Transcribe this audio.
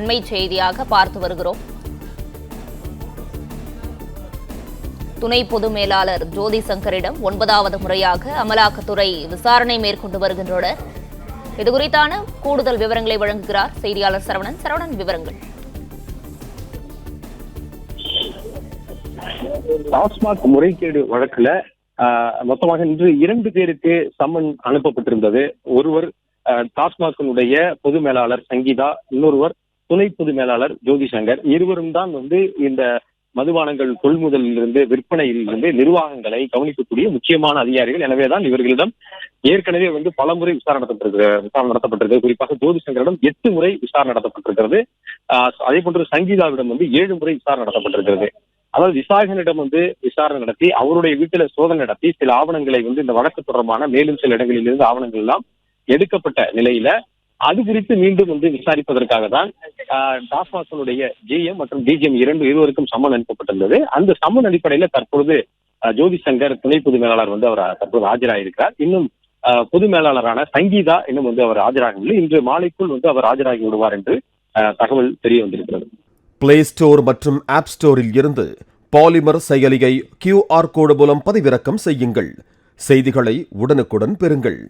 அண்மை செய்தியாக பார்த்து வருகிறோம். துணை பொது மேலாளர் ஜோதி சங்கரிடம் 9வது முறையாக அமலாக்கத்துறை விசாரணை மேற்கொண்டு வருகின்றனர். இதுகுறித்தான கூடுதல் விவரங்களை வழங்குகிறார் செய்தியாளர் சரவணன். சரவணன், விவரங்கள். டாஸ்மாக் முறைகேடு வழக்குல மொத்தமாக இன்று 2 பேருக்கு சம்மன் அனுப்பப்பட்டிருந்தது. ஒருவர் டாஸ்மாகினுடைய பொது மேலாளர் சங்கீதா, இன்னொருவர் துணை பொது மேலாளர் ஜோதி சங்கர். இருவரும் தான் இந்த மதுபானங்கள் கொள்முதலிலிருந்து விற்பனையிலிருந்து நிர்வாகங்களை கவனிக்கக்கூடிய முக்கியமான அதிகாரிகள். எனவேதான் இவர்களிடம் ஏற்கனவே பலமுறை விசாரணை நடத்தப்பட்டிருக்கிறது. குறிப்பாக ஜோதி சங்கரிடம் 8 முறை விசாரணை நடத்தப்பட்டிருக்கிறது. அதே போன்று சங்கீதாவிடம் 7 முறை விசாரணை நடத்தப்பட்டிருக்கிறது. அதாவது விசாரணையிடம் விசாரணை நடத்தி அவருடைய வீட்டில சோதனை நடத்தி சில ஆவணங்களை இந்த வழக்கு தொடர்பான மேலும் சில இடங்களில் இருந்து ஆவணங்கள் எல்லாம் எடுக்கப்பட்ட நிலையில அது குறித்து மீண்டும் விசாரிப்பதற்காக தான் டாஸ்மாகினுடைய ஜிஎம் மற்றும் டிஜிஎம் இருவருக்கும் சம்மன் அனுப்பப்பட்டிருந்தது. அந்த சம்மன் அடிப்படையில தற்பொழுது ஜோதி சங்கர் துணை பொது மேலாளர் அவர் தற்போது ஆஜராயிருக்கிறார். இன்னும் பொது மேலாளரான சங்கீதா இன்னும் அவர் ஆஜராகவில்லை. இன்று மாலைக்குள் அவர் ஆஜராகி விடுவார் என்று தகவல் தெரிய வந்திருக்கிறது. பிளே ஸ்டோர் மற்றும் ஆப் ஸ்டோரில் இருந்து பாலிமர் செயலியை QR கோடு மூலம் பதிவிறக்கம் செய்யுங்கள். செய்திகளை உடனுக்குடன் பெறுங்கள்.